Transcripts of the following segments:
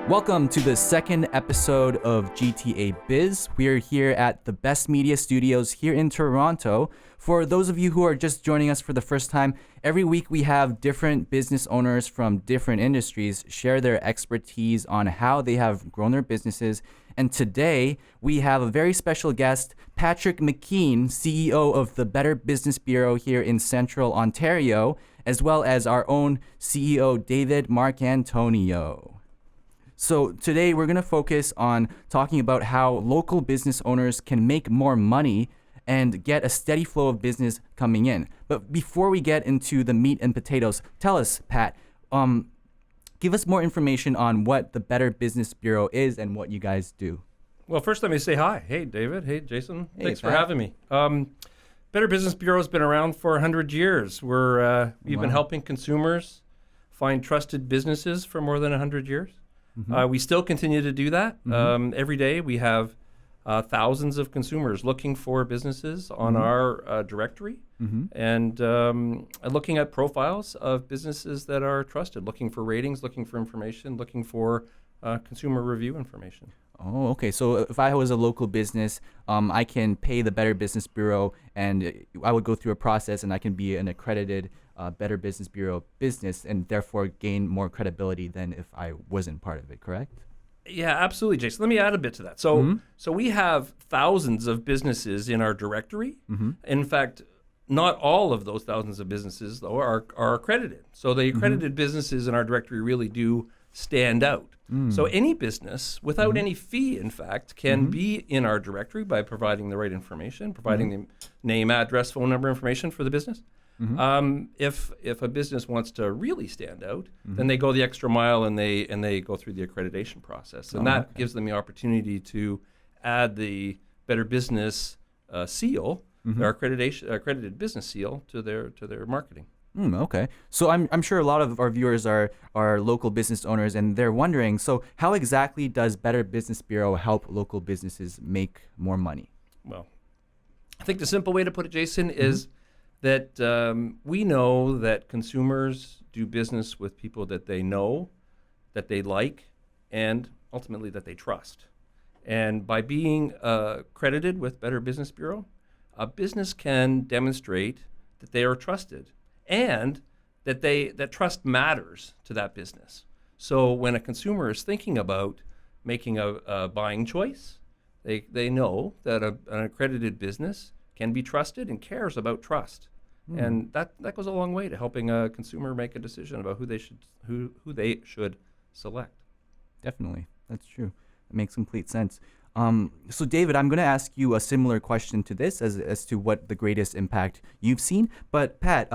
Welcome to the second episode of GTA Biz. We are here at the Best Media Studios here in Toronto. For those of you who are just joining us for the first time, every week we have different business owners from different industries share their expertise on how they have grown their businesses. And today we have a very special guest, Patrick McKeen, CEO of the Better Business Bureau here in Central Ontario, as well as our own CEO, David Marcantonio. So today we're going to focus on talking about how local business owners can make more money and get a steady flow of business coming in. But before we get into the meat and potatoes, tell us, Pat, give us more information on what the Better Business Bureau is and what you guys do. Well, first let me say hi. Hey, David. Hey, Jason. Hey, Thanks Pat. for having me. Better Business Bureau has been around for 100 years. We've been helping consumers find trusted businesses for more than 100 years. We still continue to do that. Every day we have thousands of consumers looking for businesses on our directory and looking at profiles of businesses that are trusted, looking for ratings, looking for information, looking for consumer review information. Oh, okay. So if I was a local business, I can pay the Better Business Bureau and I would go through a process and I can be an accredited Better Business Bureau business and therefore gain more credibility than if I wasn't part of it, correct? Yeah, absolutely, Jason. Let me add a bit to that. So we have thousands of businesses in our directory. In fact, not all of those thousands of businesses, though, are accredited. So the accredited businesses in our directory really do stand out. So any business, without any fee, in fact, can be in our directory by providing the right information, providing the name, address, phone number information for the business. If a business wants to really stand out, then they go the extra mile and they go through the accreditation process, and that gives them the opportunity to add the Better Business seal, their accredited business seal, to their marketing. Okay. So I'm sure a lot of our viewers are local business owners and they're wondering, so how exactly does Better Business Bureau help local businesses make more money? Well, I think the simple way to put it, Jason, is that we know that consumers do business with people that they know, that they like, and ultimately that they trust. And by being credited with Better Business Bureau, a business can demonstrate that they are trusted and that trust matters to that business. So when a consumer is thinking about making a buying choice, they know that an accredited business can be trusted and cares about trust. And that goes a long way to helping a consumer make a decision about who they should select. Definitely. That's true. It makes complete sense. So David, I'm going to ask you a similar question to this as to what the greatest impact you've seen. But Pat,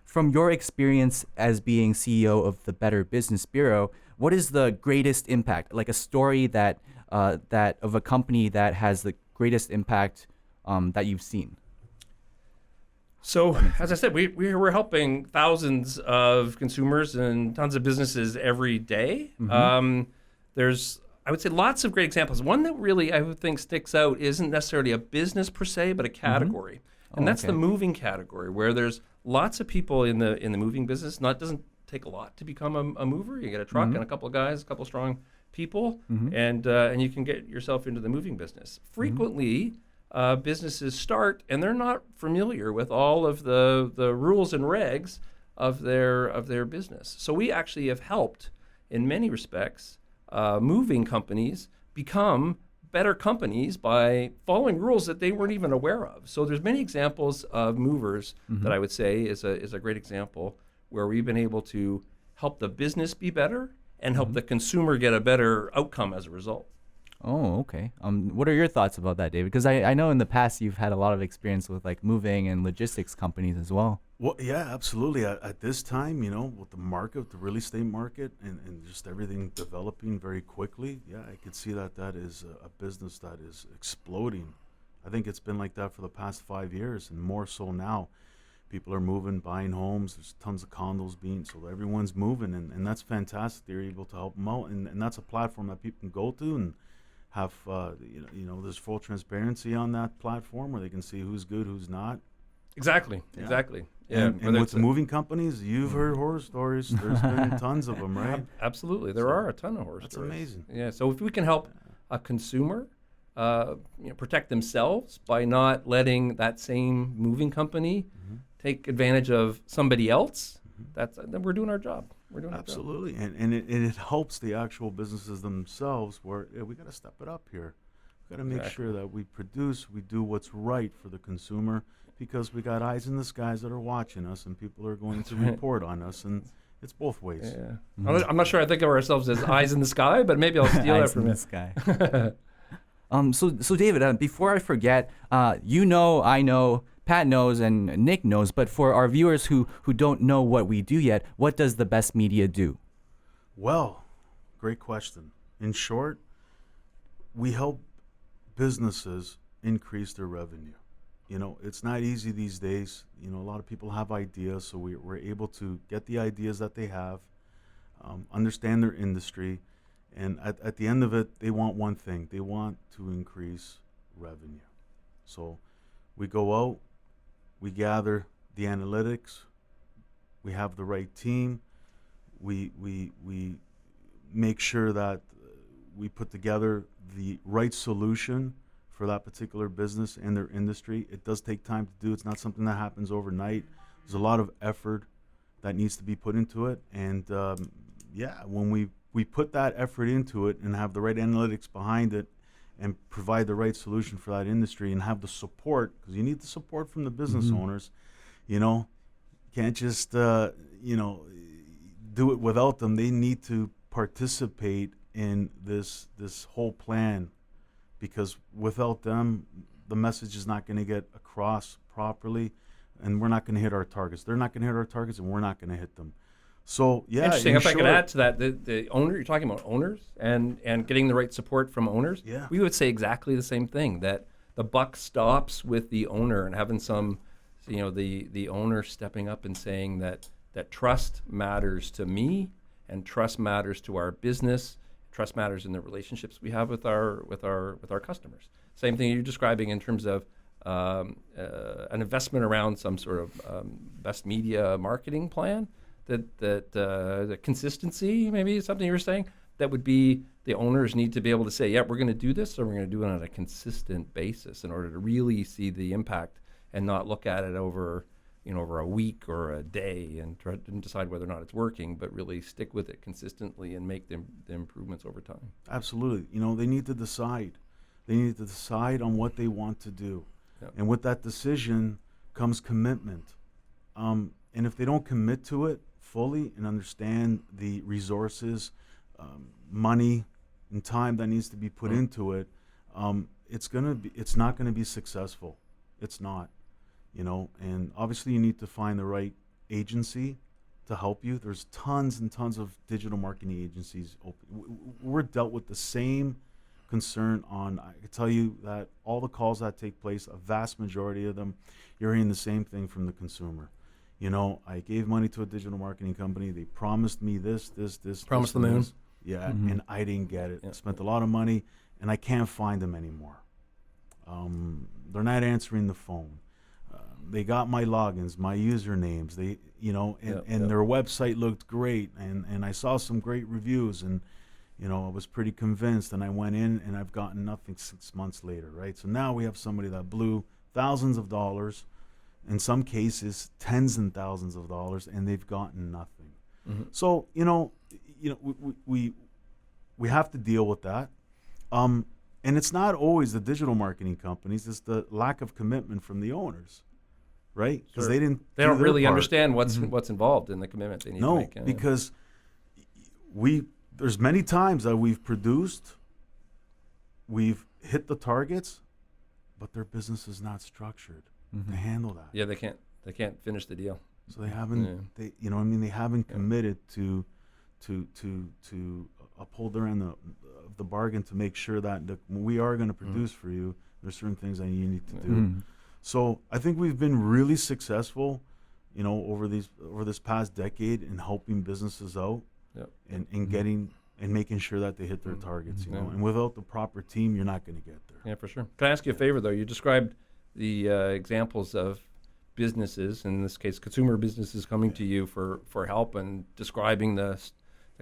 from your experience as being CEO of the Better Business Bureau, what is the greatest impact? Like a story that of a company that has the greatest impact that you've seen? So, as I said, we're helping thousands of consumers and tons of businesses every day. There's, I would say, lots of great examples. One that really I would think sticks out isn't necessarily a business per se, but a category, and that's the moving category, where there's lots of people in the moving business. It doesn't take a lot to become a mover. You get a truck and a couple of guys, a couple of strong people, and you can get yourself into the moving business. Frequently, businesses start and they're not familiar with all of the rules and regs of their business. So we actually have helped, in many respects, moving companies become better companies by following rules that they weren't even aware of. So there's many examples of movers that I would say is a great example where we've been able to help the business be better and help the consumer get a better outcome as a result. Oh, okay. What are your thoughts about that, David? Because I know in the past you've had a lot of experience with like moving and logistics companies as well. Well, yeah, absolutely. At this time, with the market, the real estate market, and just everything developing very quickly, yeah, I could see that is a business that is exploding. I think it's been like that for the past 5 years, and more so now. People are moving, buying homes. There's tons of condos so everyone's moving, and that's fantastic. They're able to help them out, and that's a platform that people can go to and have, there's full transparency on that platform where they can see who's good, who's not. Exactly. Yeah. Exactly. Yeah. And whether with it's the moving companies, you've heard horror stories. There's been tons of them, right? absolutely, there So, are a ton of horror that's stories. amazing. Yeah. So if we can help a consumer, protect themselves by not letting that same moving company take advantage of somebody else, then we're doing our job. We're doing Absolutely, and it helps the actual businesses themselves. Where we got to step it up here. We got to make Exactly. sure that we do what's right for the consumer, because we got eyes in the skies that are watching us, and people are going to right. report on us, and it's both ways. Yeah. I'm not sure I think of ourselves as eyes in the sky, but maybe I'll steal that Eyes from in the you. sky. So David, before I forget, I know, Pat knows, and Nick knows, but for our viewers who don't know what we do yet, what does the Best Media do? Well, great question. In short, we help businesses increase their revenue. It's not easy these days. A lot of people have ideas, so we're able to get the ideas that they have, understand their industry, and at the end of it, they want one thing. They want to increase revenue. So we go out, we gather the analytics, we have the right team, we make sure that we put together the right solution for that particular business and their industry. It does take time to do. It's not something that happens overnight. There's a lot of effort that needs to be put into it. And when we put that effort into it and have the right analytics behind it and provide the right solution for that industry and have the support, because you need the support from the business owners, can't just, do it without them. They need to participate in this whole plan, because without them, the message is not going to get across properly, and we're not going to hit our targets. They're not going to hit our targets, and we're not going to hit them. So, yeah. Interesting. If I could add to that, the owner, you're talking about owners and getting the right support from owners. Yeah. We would say exactly the same thing, that the buck stops with the owner, and having some, the owner stepping up and saying that trust matters to me, and trust matters to our business. Trust matters in the relationships we have with our customers. Same thing you're describing in terms of an investment around some sort of best media marketing plan. The consistency, maybe is something you were saying, that would be the owners need to be able to say, yeah, we're going to do this, or we're going to do it on a consistent basis in order to really see the impact and not look at it over a week or a day and try to decide whether or not it's working, but really stick with it consistently and make the improvements over time. Absolutely. They need to decide. They need to decide on what they want to do. Yep. And with that decision comes commitment. And if they don't commit to it fully and understand the resources, money, and time that needs to be put into it, it's not going to be successful. It's not. And obviously you need to find the right agency to help you. There's tons and tons of digital marketing agencies open. We're dealt with the same concern on, I can tell you that all the calls that take place, a vast majority of them, you're hearing the same thing from the consumer. I gave money to a digital marketing company. They promised me this. Promised this, the moon. this. Yeah, and I didn't get it. Yeah. Spent a lot of money, and I can't find them anymore. They're not answering the phone. They got my logins, my usernames. And their website looked great, and I saw some great reviews, and I was pretty convinced. And I went in, and I've gotten nothing 6 months later, right? So now we have somebody that blew thousands of dollars, in some cases tens and thousands of dollars, and they've gotten nothing. Mm-hmm. So we have to deal with that. And it's not always the digital marketing companies; it's the lack of commitment from the owners. Right? Because Sure. They don't really understand what's involved in the commitment they need to make. Because there's many times that we've produced, we've hit the targets, but their business is not structured to handle that. Yeah, they can't finish the deal. So they haven't they haven't committed to uphold their end of the bargain, to make sure that we are going to produce for you. There's certain things that you need to do. So I think we've been really successful, over this past decade in helping businesses out, and getting and making sure that they hit their targets. And without the proper team, you're not going to get there. Yeah, for sure. Can I ask you a favor though? You described the examples of businesses, in this case consumer businesses, coming to you for help and describing the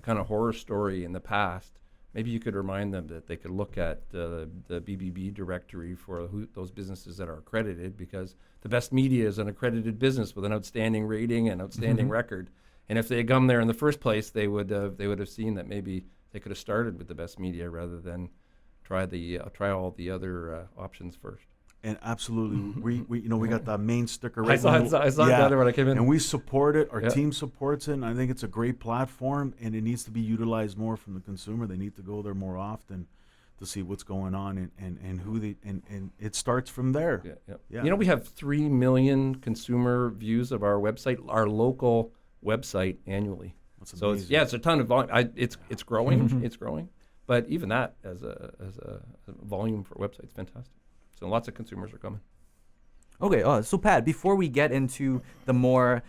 kind of horror story in the past, maybe you could remind them that they could look at the BBB directory for those businesses that are accredited, because the best media is an accredited business with an outstanding rating and outstanding record. And if they had come there in the first place, they would have seen that maybe they could have started with the best media rather than try all the other options first. And absolutely, we got the main sticker I right saw it the other when I came in. and we support it. Our team supports it, and I think it's a great platform, and it needs to be utilized more from the consumer. They need to go there more often to see what's going on and who they and it starts from there. Yeah. We have 3 million consumer views of our website, our local website, annually. That's So amazing. it's a ton of volume. It's growing. It's growing, but even that as a volume for a website is fantastic. So lots of consumers are coming. Okay, so Pat, before we get into the more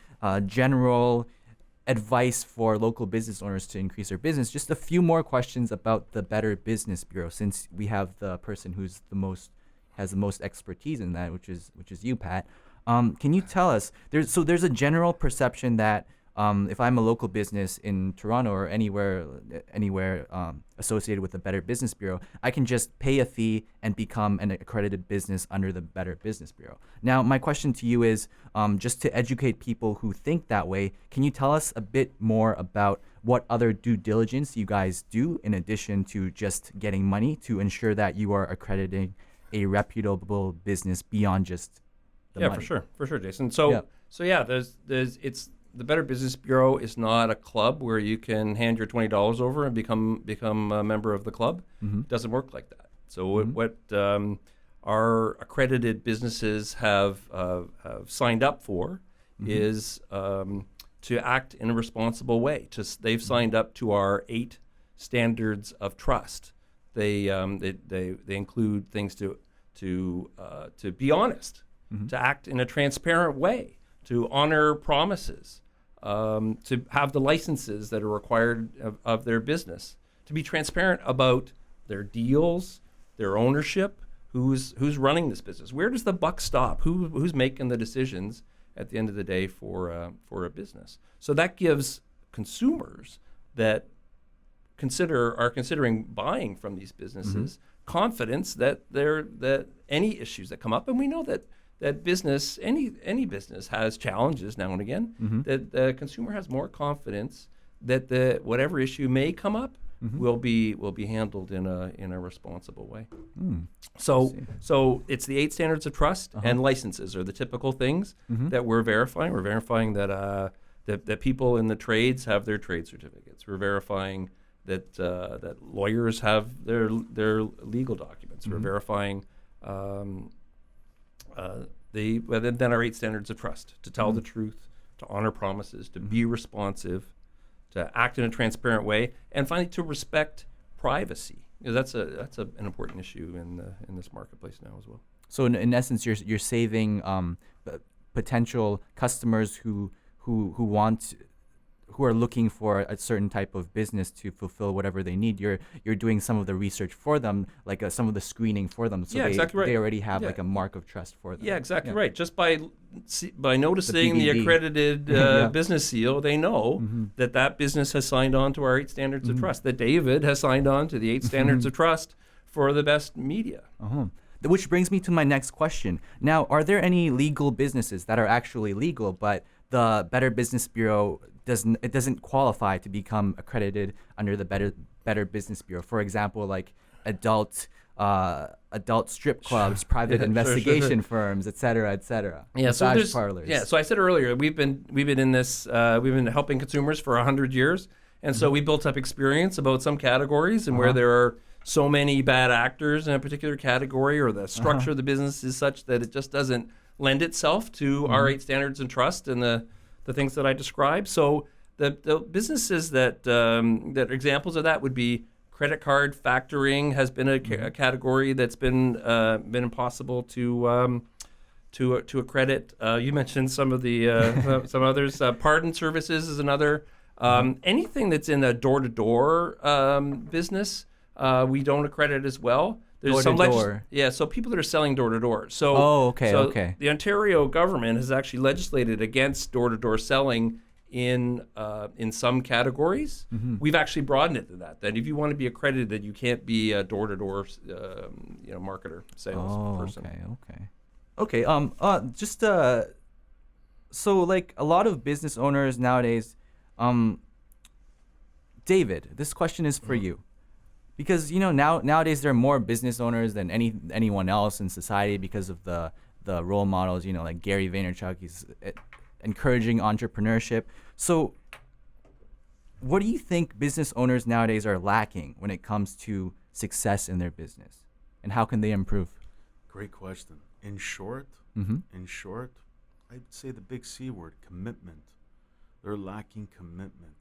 general advice for local business owners to increase their business, just a few more questions about the Better Business Bureau, since we have the person who's has the most expertise in that, which is you, Pat. Can you tell us, there's a general perception that if I'm a local business in Toronto or anywhere associated with the Better Business Bureau, I can just pay a fee and become an accredited business under the Better Business Bureau. Now, my question to you is, just to educate people who think that way, can you tell us a bit more about what other due diligence you guys do in addition to just getting money to ensure that you are accrediting a reputable business beyond just the money? For sure, Jason. So it's the Better Business Bureau is not a club where you can hand your $20 over and become a member of the club. It doesn't work like that. So what our accredited businesses have signed up for is to act in a responsible way. They've signed up to our 8 standards of trust. They include things to be honest, to act in a transparent way, to honor promises, to have the licenses that are required of their business, to be transparent about their deals, their ownership, who's running this business. Where does the buck stop? Who's making the decisions at the end of the day for a business? So that gives consumers that are considering buying from these businesses confidence that any issues that come up, and we know that business, any business has challenges now and again, that the consumer has more confidence that whatever issue may come up will be handled in a responsible way. So it's the 8 standards of trust, and licenses are the typical things that we're verifying. We're verifying that people in the trades have their trade certificates. We're verifying that lawyers have their legal documents. We're verifying then our 8 standards of trust, to tell the truth, to honor promises, to be responsive, to act in a transparent way, and finally to respect privacy. That's an important issue in this marketplace now as well. So in essence, you're saving potential customers who are looking for a certain type of business to fulfill whatever they need. You're doing some of the research for them, like some of the screening for them, so exactly right. They already have like a mark of trust for them. Yeah, exactly right. Just by noticing the BBB. accredited business seal, they know that business has signed on to our 8 standards of trust, that David has signed on to the 8 standards of trust for the best media. Which brings me to my next question. Now, are there any legal businesses that are actually legal, but the Better Business Bureau doesn't qualify to become accredited under the Better Business Bureau? For example, like adult strip clubs, private investigation firms, et cetera, et cetera. Massage parlors. Yeah. So I said earlier, we've been in this. We've been helping consumers for 100 years, and so we built up experience about some categories and where there are so many bad actors in a particular category, or the structure of the business is such that it just doesn't lend itself to our 8 standards and trust and the things that I described. So the businesses that are examples of that would be credit card factoring has been a category that's been impossible to accredit. You mentioned some of the some others. Pardon services is another. Anything that's in a door-to-door business, we don't accredit as well. There's Door to door. Yeah, so people that are selling door to door. So, Oh, okay, so okay. the Ontario government has actually legislated against door to door selling in some categories. We've actually broadened it to that. That if you want to be accredited, you can't be a door to door, marketer, sales person. Okay. Just so like a lot of business owners nowadays, David, this question is for you. Because nowadays there are more business owners than anyone else in society because of the role models, like Gary Vaynerchuk, he's encouraging entrepreneurship. So what do you think business owners nowadays are lacking when it comes to success in their business? And how can they improve? Great question. In short, I'd say the big C word, commitment. They're lacking commitment.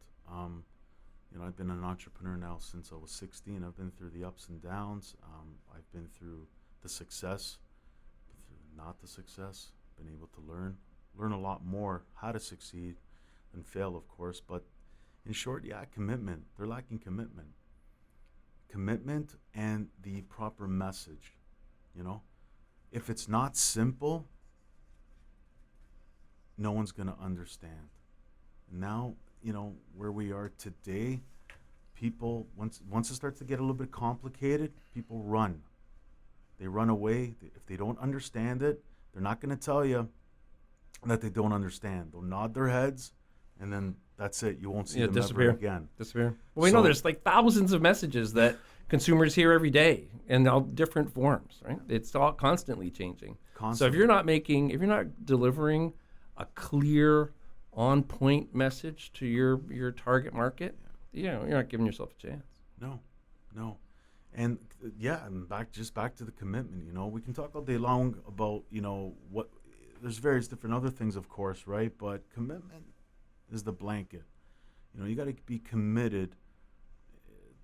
I've been an entrepreneur now since I was 16. I've been through the ups and downs. I've been through the success, not the success. Been able to learn a lot more how to succeed and fail, of course. But in short, commitment. They're lacking commitment. Commitment and the proper message. If it's not simple, no one's going to understand. Now, where we are today, people, once it starts to get a little bit complicated, people run. They run away. If they don't understand it, they're not going to tell you that they don't understand. They'll nod their heads, and then that's it. You won't see them ever again. Disappear. Well, we know there's like thousands of messages that consumers hear every day in all different forms, right? It's all constantly changing. So if you're not delivering a clear, on-point message to your target market, you're not giving yourself a chance. No. And back to the commitment. We can talk all day long about what. There's various different other things, of course, right? But commitment is the blanket. You got to be committed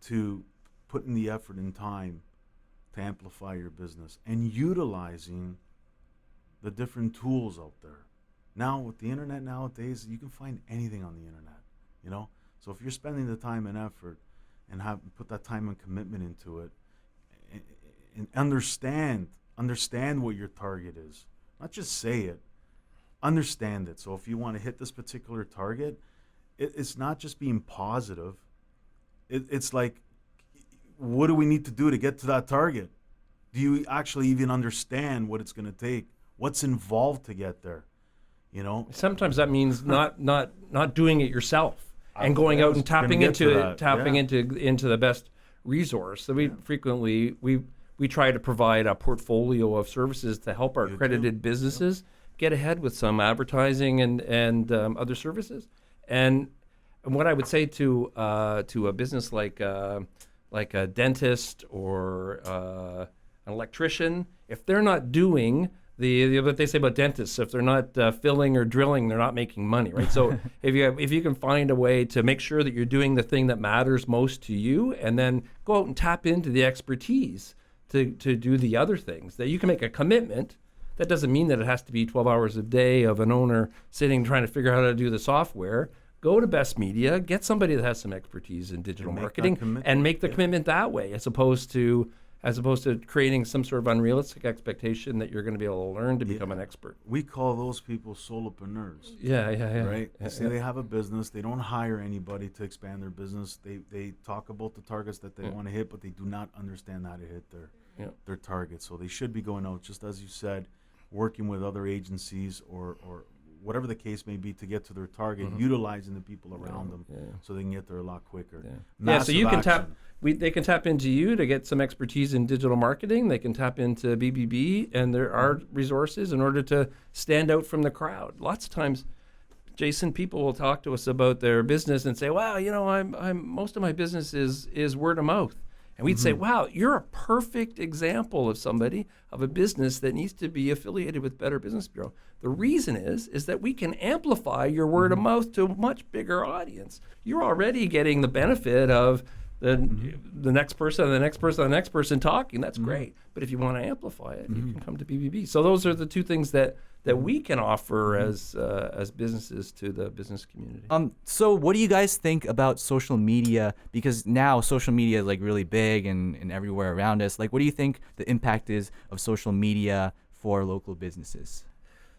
to putting the effort and time to amplify your business and utilizing the different tools out there. Now, with the internet nowadays, you can find anything on the internet, So if you're spending the time and effort and put that time and commitment into it and understand what your target is, not just say it, understand it. So if you want to hit this particular target, it's not just being positive. It's like, what do we need to do to get to that target? Do you actually even understand what it's going to take? What's involved to get there? Sometimes that means not doing it yourself and going out and tapping into the best resource. So we frequently we try to provide a portfolio of services to help our accredited businesses get ahead with some advertising and other services. And what I would say to a business like a dentist or an electrician, if they're not doing what they say about dentists, if they're not filling or drilling, they're not making money, right? So if you can find a way to make sure that you're doing the thing that matters most to you, and then go out and tap into the expertise to do the other things, that you can make a commitment. That doesn't mean that it has to be 12 hours a day of an owner sitting trying to figure out how to do the software. Go to Best Media, get somebody that has some expertise in digital marketing, and make the commitment that way, as opposed to creating some sort of unrealistic expectation that you're going to be able to learn to become an expert. We call those people solopreneurs. Yeah. Right? They have a business. They don't hire anybody to expand their business. They talk about the targets that they want to hit, but they do not understand how to hit their targets. So they should be going out, just as you said, working with other agencies or whatever the case may be to get to their target, utilizing the people around them so they can get there a lot quicker. So you can they can tap into you to get some expertise in digital marketing. They can tap into BBB, and there are resources in order to stand out from the crowd. Lots of times, Jason, people will talk to us about their business and say, "Wow, I'm most of my business is word of mouth." And we'd say, wow, you're a perfect example of a business that needs to be affiliated with Better Business Bureau. The reason is that we can amplify your word of mouth to a much bigger audience. You're already getting the benefit of then the next person, and the next person, and the next person talking, that's great. But if you want to amplify it, you can come to BBB. So those are the two things that we can offer as businesses to the business community. So what do you guys think about social media? Because now social media is like really big and everywhere around us. Like, what do you think the impact is of social media for local businesses?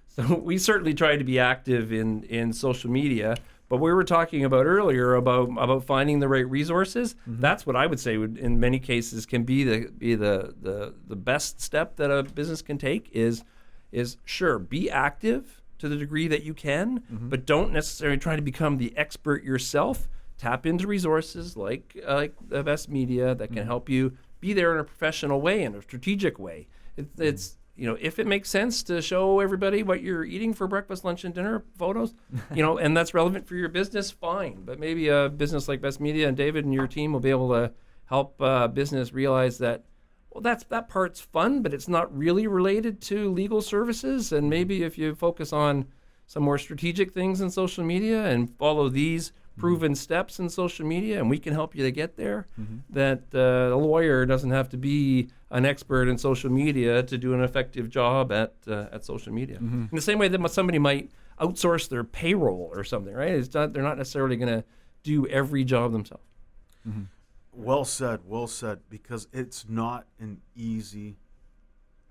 So we certainly try to be active in social media. But we were talking about earlier about finding the right resources. That's what I would say would, in many cases, can be the best step that a business can take is sure, be active to the degree that you can, but don't necessarily try to become the expert yourself. Tap into resources like the best media that can help you be there in a professional way, in a strategic way. It's if it makes sense to show everybody what you're eating for breakfast, lunch, and dinner photos, and that's relevant for your business, fine. But maybe a business like Best Media and David and your team will be able to help business realize that, well, that part's fun, but it's not really related to legal services. And maybe if you focus on some more strategic things in social media and follow these proven steps in social media, and we can help you to get there, that a lawyer doesn't have to be an expert in social media to do an effective job at social media. In the same way that somebody might outsource their payroll or something, right? They're not necessarily going to do every job themselves. Well said, because it's not an easy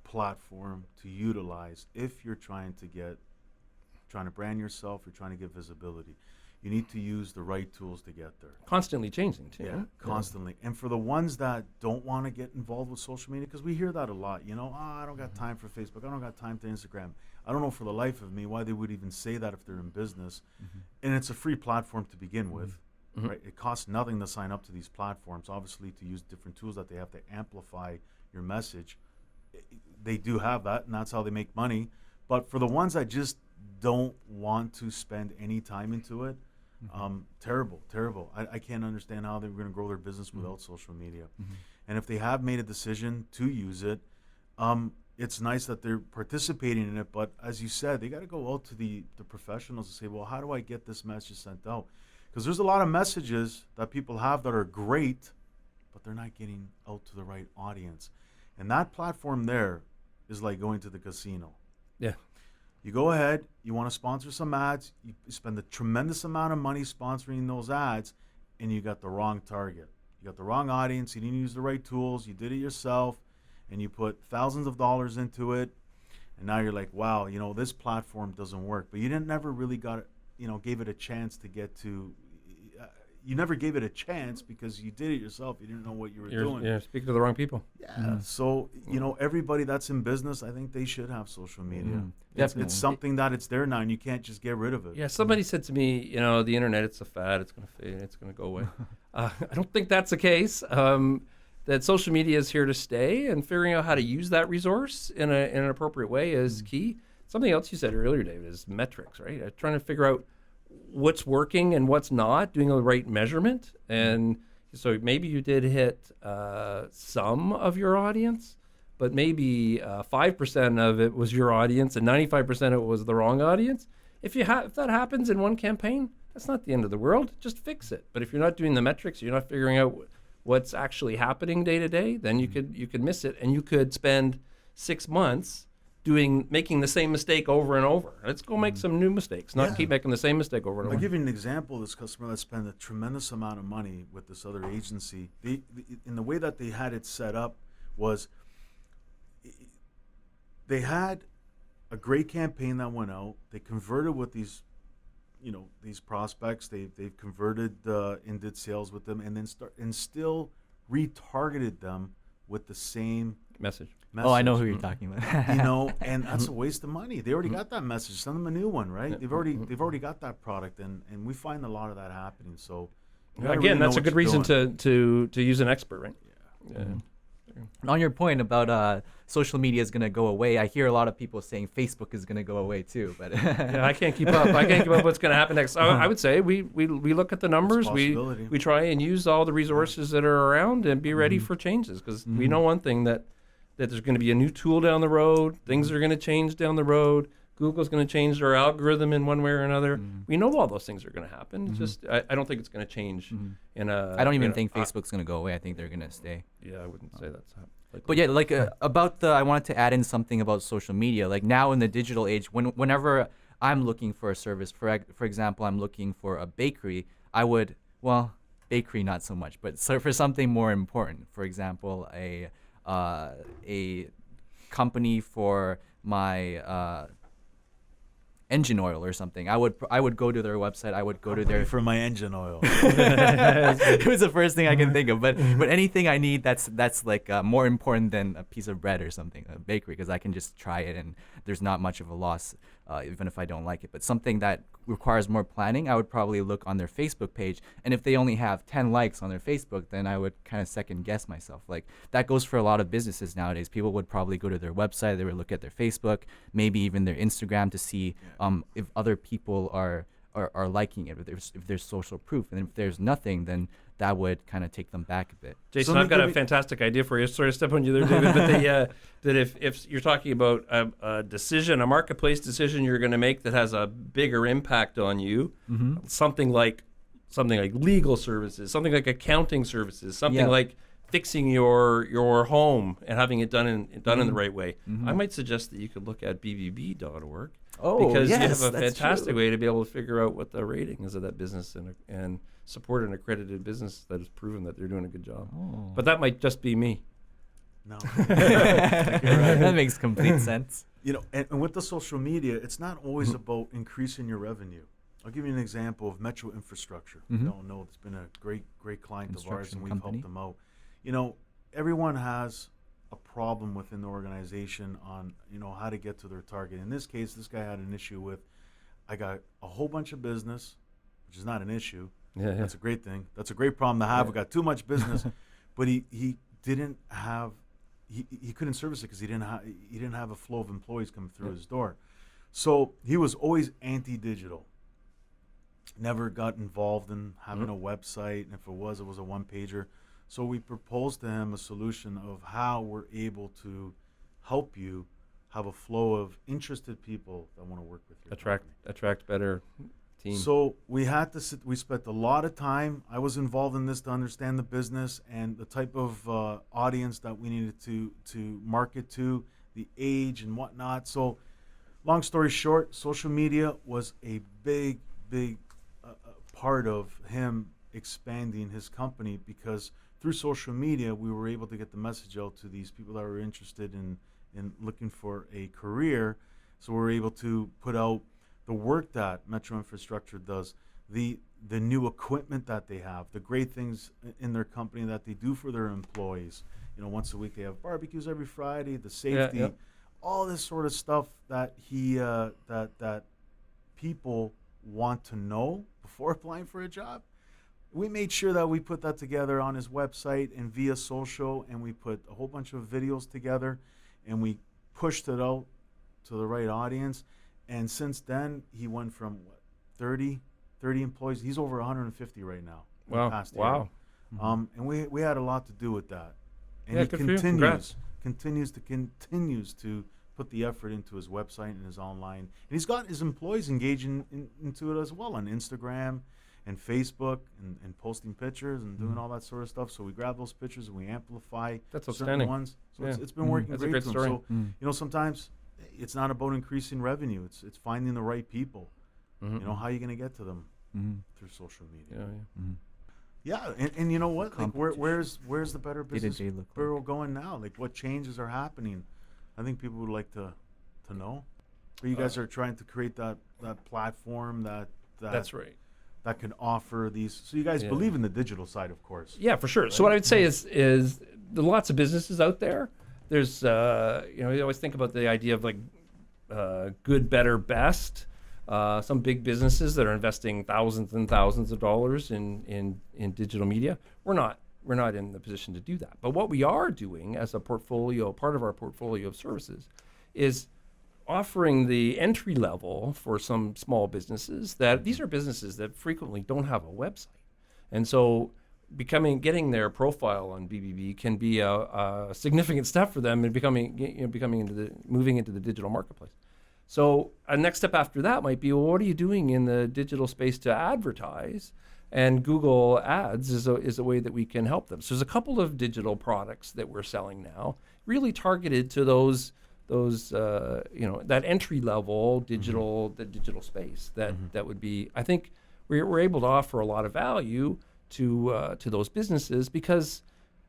platform to utilize if you're trying to brand yourself, you're trying to get visibility. You need to use the right tools to get there. Constantly changing, too. Yeah, constantly. And for the ones that don't want to get involved with social media, because we hear that a lot, I don't got time for Facebook, I don't got time to Instagram. I don't know for the life of me why they would even say that if they're in business. And it's a free platform to begin with, right? It costs nothing to sign up to these platforms. Obviously, to use different tools that they have to amplify your message. They do have that, and that's how they make money. But for the ones that just don't want to spend any time into it, terrible. I can't understand how they're going to grow their business without social media. And if they have made a decision to use it, it's nice that they're participating in it. But as you said, they got to go out to the professionals and say, well, how do I get this message sent out? Because there's a lot of messages that people have that are great, but they're not getting out to the right audience. And that platform there is like going to the casino. Yeah. You go ahead, you want to sponsor some ads, you spend a tremendous amount of money sponsoring those ads, and you got the wrong target. You got the wrong audience, you didn't use the right tools, you did it yourself, and you put thousands of dollars into it, and now you're like, wow, this platform doesn't work. But you never really got it, gave it a chance to get to, you never gave it a chance because you did it yourself. You didn't know what you were doing. Yeah, speaking to the wrong people. Yeah. So, everybody that's in business, I think they should have social media. It's something that it's there now, and you can't just get rid of it. Yeah, somebody said to me, the internet, it's a fad. It's going to fade. It's going to go away. I don't think that's the case. That social media is here to stay, and figuring out how to use that resource in an appropriate way is key. Something else you said earlier, David, is metrics, right? Trying to figure out what's working and what's not, doing the right measurement. And so maybe you did hit some of your audience, but maybe 5% of it was your audience and 95% of it was the wrong audience. If that happens in one campaign, that's not the end of the world. Just fix it. But if you're not doing the metrics, you're not figuring out what's actually happening day to day, then you could miss it, and you could spend 6 months making the same mistake over and over. Let's go make some new mistakes, not keep making the same mistake over and over. I'll give you an example. This customer that spent a tremendous amount of money with this other agency, in the way that they had it set up was they had a great campaign that went out. They converted with these prospects. They've converted and did sales with them, and then still retargeted them with the same message. Oh, I know who you're talking about. And that's a waste of money. They already got that message. Send them a new one, right? They've already got that product, and we find a lot of that happening. So again, that's a good reason to use an expert, right? Yeah. On your point about social media is going to go away, I hear a lot of people saying Facebook is going to go away too. But I can't keep up. I can't keep up what's going to happen next. I would say we look at the numbers. We try and use all the resources that are around and be ready for changes, because we know one thing, that there's going to be a new tool down the road. Things are going to change down the road. Google's going to change their algorithm in one way or another. We know all those things are going to happen. It's just I don't think it's going to change in a. I don't even think Facebook's gonna go away. I think they're gonna stay. Yeah, I wouldn't say that's likely. But yeah, like about I wanted to add in something about social media. Like now in the digital age, whenever I'm looking for a service, for example, I'm looking for a bakery, bakery not so much, but so for something more important, for example, a company for my engine oil or something. I would go to their website. I would go to their for my engine oil. It was the first thing I can think of. But anything I need that's like more important than a piece of bread or something, a bakery, because I can just try it and there's not much of a loss, even if I don't like it. But something that requires more planning, I would probably look on their Facebook page. And if they only have 10 likes on their Facebook, then I would kind of second guess myself. Like that goes for a lot of businesses nowadays. People would probably go to their website, they would look at their Facebook, maybe even their Instagram to see if other people are liking it, if there's social proof. And if there's nothing, then that would kind of take them back a bit. Jason, I've got a fantastic idea for you. Sorry to step on you there, David, but that if you're talking about a decision, a marketplace decision you're going to make that has a bigger impact on you, something like legal services, something like accounting services, something like fixing your home and having it done in the right way, I might suggest that you could look at bbb.org. Because you have a fantastic way to be able to figure out what the rating is of that business and support an accredited business that has proven that they're doing a good job. But that might just be me. No. That makes complete sense. And with the social media, it's not always about increasing your revenue. I'll give you an example of Metro Infrastructure. You all know it's been a great client of ours, and we've helped them out. Everyone has a problem within the organization on how to get to their target. In this case, this guy had an issue with, I got a whole bunch of business, which is not an issue. That's a great thing. That's a great problem to have. We got too much business, but he didn't have, he couldn't service it because he didn't have a flow of employees coming through his door. So he was always anti-digital. Never got involved in having a website, and if it was a one-pager. So we proposed to him a solution of how we're able to help you have a flow of interested people that want to work with you. Attract better team. So we spent a lot of time. I was involved in this to understand the business and the type of audience that we needed to market to, the age and whatnot. So long story short, social media was a big part of him expanding his company, because through social media, we were able to get the message out to these people that were interested in looking for a career. So we're able to put out the work that Metro Infrastructure does, the new equipment that they have, the great things in their company that they do for their employees. Once a week they have barbecues every Friday, the safety, all this sort of stuff that that people want to know before applying for a job. We made sure that we put that together on his website and via social, and we put a whole bunch of videos together, and we pushed it out to the right audience. And since then, he went from 30 employees. He's over 150 right now. Wow. And we had a lot to do with that. And Yeah, he good for you. continues to put the effort into his website and his online. And he's got his employees engaging into it as well on Instagram and Facebook and posting pictures and doing all that sort of stuff. So we grab those pictures and we amplify certain ones. So it's been working That's great a great for him. story. So sometimes it's not about increasing revenue. It's finding the right people. How are you going to get to them? Through social media. And you know what? Like where's the Better Business Bureau going now? Like what changes are happening? I think people would like to know. But you guys are trying to create that platform That's right. that can offer these. So you guys believe in the digital side, of course. Yeah, for sure. Right? So what I would say is there are lots of businesses out there. There's you always think about the idea of like good, better, best. Some big businesses that are investing thousands and thousands of dollars in digital media. We're not in the position to do that. But what we are doing as a portfolio, part of our portfolio of services, is offering the entry level for some small businesses that these are businesses that frequently don't have a website. And so getting their profile on BBB can be a significant step for them in moving into the digital marketplace. So a next step after that might be, well, what are you doing in the digital space to advertise? And Google Ads is a way that we can help them. So there's a couple of digital products that we're selling now, really targeted to those that entry level digital the digital space that would be. I think we're able to offer a lot of value to those businesses because,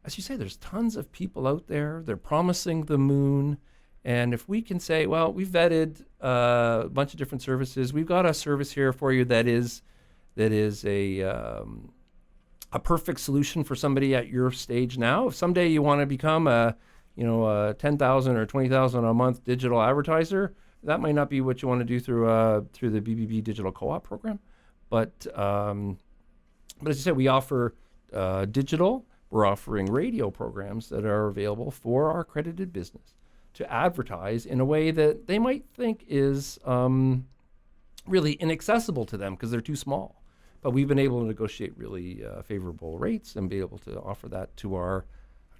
as you say, there's tons of people out there. They're promising the moon. And if we can say, well, we've vetted a bunch of different services, we've got a service here for you that is a perfect solution for somebody at your stage now. If someday you want to become a 10,000 or 20,000 a month digital advertiser, that might not be what you want to do through the BBB Digital Co-op program. But as you said, we offer digital. We're offering radio programs that are available for our accredited business to advertise in a way that they might think is really inaccessible to them because they're too small. But we've been able to negotiate really favorable rates and be able to offer that to our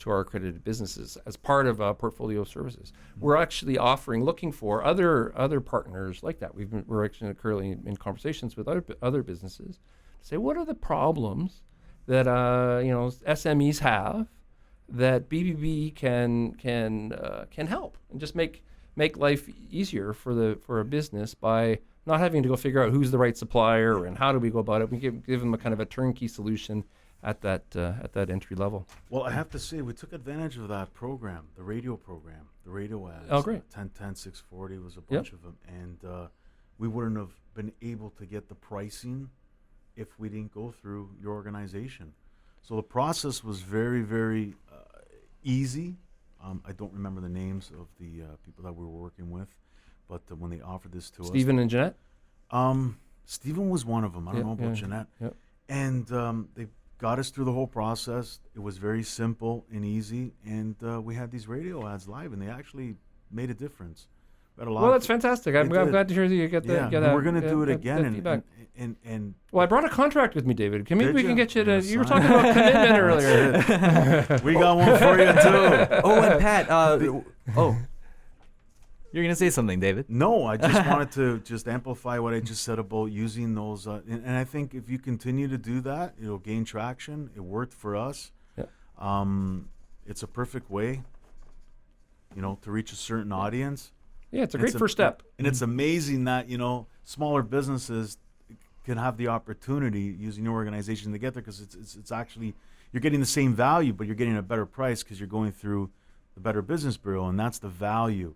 accredited businesses as part of a portfolio of services. We're actually looking for other partners like that. We're actually currently in conversations with other businesses to say, what are the problems that SMEs have that BBB can help and just make life easier for a business by not having to go figure out who's the right supplier and how do we go about it. We give them a kind of a turnkey solution at that entry level. Well, I have to say, we took advantage of that program, the radio program, the radio ads. Oh, great. 1010, 640 was a bunch of them. And we wouldn't have been able to get the pricing if we didn't go through your organization. So the process was very, very easy. I don't remember the names of the people that we were working with, but when they offered this to us. Stephen and Jeanette? Stephen was one of them. I don't know about Jeanette. Yep. And they got us through the whole process. It was very simple and easy, and we had these radio ads live, and they actually made a difference. Well, that's fantastic. I'm glad to hear that you get that. Yeah, we're going to do it again. And well, I brought a contract with me, David. We can get you to. You were sign talking about commitment earlier. We got one for you too. Oh, and Pat. You're gonna say something, David? No, I just wanted to just amplify what I just said about using those. And I think if you continue to do that, it'll gain traction. It worked for us. Yeah. It's a perfect way, to reach a certain audience. Yeah, it's a great first step. And it's amazing that, smaller businesses can have the opportunity using your organization to get there, because it's actually, you're getting the same value, but you're getting a better price because you're going through the Better Business Bureau, and that's the value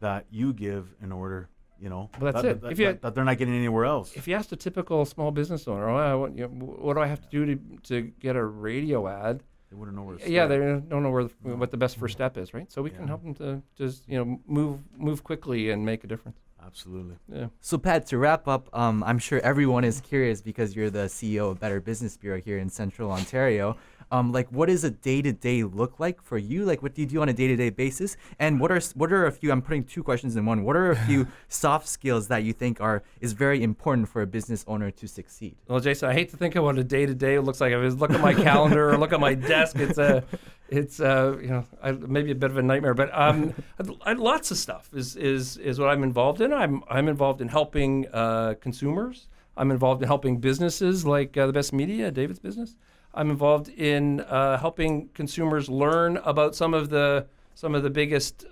that you give in order, Well, that's it. That they're not getting anywhere else. If you asked a typical small business owner, what do I have to do to get a radio ad? They wouldn't know where to start. Yeah, they don't know what the best first step is, right? So we can help them to just move quickly and make a difference. Absolutely. Yeah. So Pat, to wrap up, I'm sure everyone is curious because you're the CEO of Better Business Bureau here in Central Ontario. What does a day-to-day look like for you? Like, what do you do on a day-to-day basis? And what are a few? I'm putting two questions in one. What are a few soft skills that you think is very important for a business owner to succeed? Well, Jason, I hate to think of what a day-to-day looks like. If I look at my calendar or look at my desk, it's maybe a bit of a nightmare. But lots of stuff is what I'm involved in. I'm involved in helping consumers. I'm involved in helping businesses like the Best Media, David's business. I'm involved in helping consumers learn about some of the biggest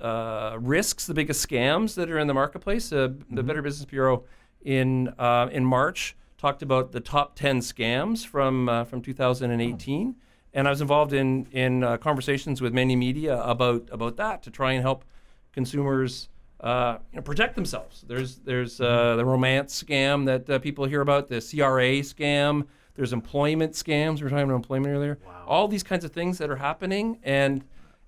risks, the biggest scams that are in the marketplace. The Better Business Bureau in March talked about the top 10 scams from 2018, and I was involved in conversations with many media about that to try and help consumers protect themselves. There's the romance scam that people hear about, the CRA scam. There's employment scams. We were talking about employment earlier. Wow. All these kinds of things that are happening, and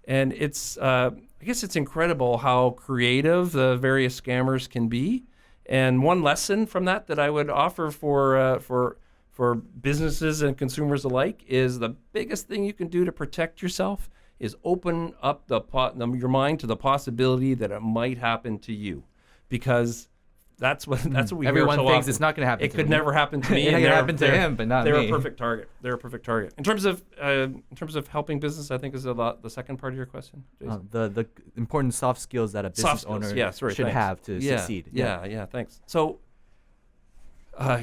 it's I guess it's incredible how creative the various scammers can be. And one lesson from that I would offer for businesses and consumers alike is the biggest thing you can do to protect yourself is open up your mind to the possibility that it might happen to you, because that's what we Everyone hear so thinks often. it's not going to happen. It to could him. never happen to me. It and can they're- happen to they're- him, but not They're me. a perfect target. They're a perfect target. In terms of helping business, I think is the second part of your question, Jason. The important soft skills that a business Soft skills, owner yeah, sorry, should thanks. have to succeed. Yeah, thanks. So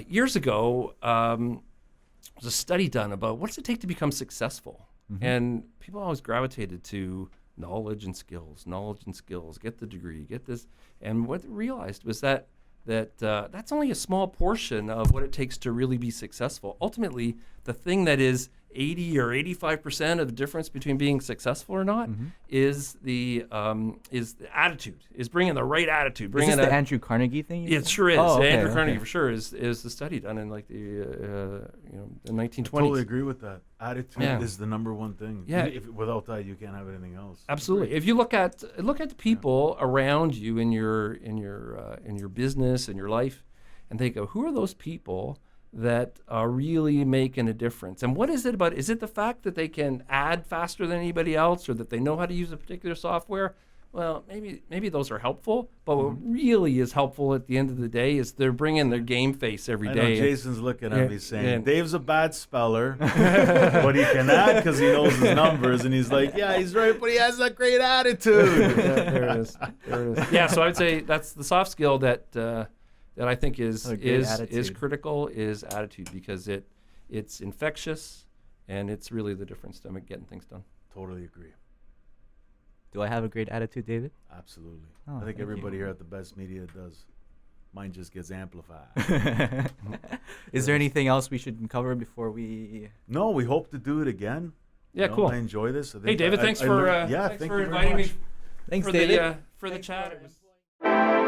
years ago, there was a study done about what does it take to become successful, and people always gravitated to knowledge and skills, get the degree, get this, and what they realized was that that's only a small portion of what it takes to really be successful. Ultimately, the thing that is 80 or 85% of the difference between being successful or not is the attitude, is bringing the right attitude. Is Bringing this the Andrew Carnegie thing? It sure is. Oh, okay, Andrew Carnegie okay. for sure is the study done in like the 1920s. Totally agree with that. Attitude Yeah. is the number one thing. Yeah. Without that, you can't have anything else. Absolutely. If you look at the people around you in your business and your life, and think of who are those people that are really making a difference, and what is it about? Is it the fact that they can add faster than anybody else, or that they know how to use a particular software? Well, maybe those are helpful, but what really is helpful at the end of the day is they're bringing their game face every I day. know Jason's looking Yeah, at me saying, yeah. Dave's a bad speller, but he can add because he knows his numbers. And he's like, yeah, he's right, but he has a great attitude. There it is. Yeah, so I would say that's the soft skill that I think is A great attitude. critical, is attitude, because it's infectious, and it's really the difference to getting things done. Totally agree. Do I have a great attitude, David? Absolutely. Oh, I think thank everybody you. here at the Best Media does. Mine just gets amplified. Is there anything else we should cover before we? No, we hope to do it again. Yeah, You know, cool. I enjoy this. I Hey, think David, I thanks for learned- yeah, thanks thank for you very inviting me much. Thanks, for David. the chat. It was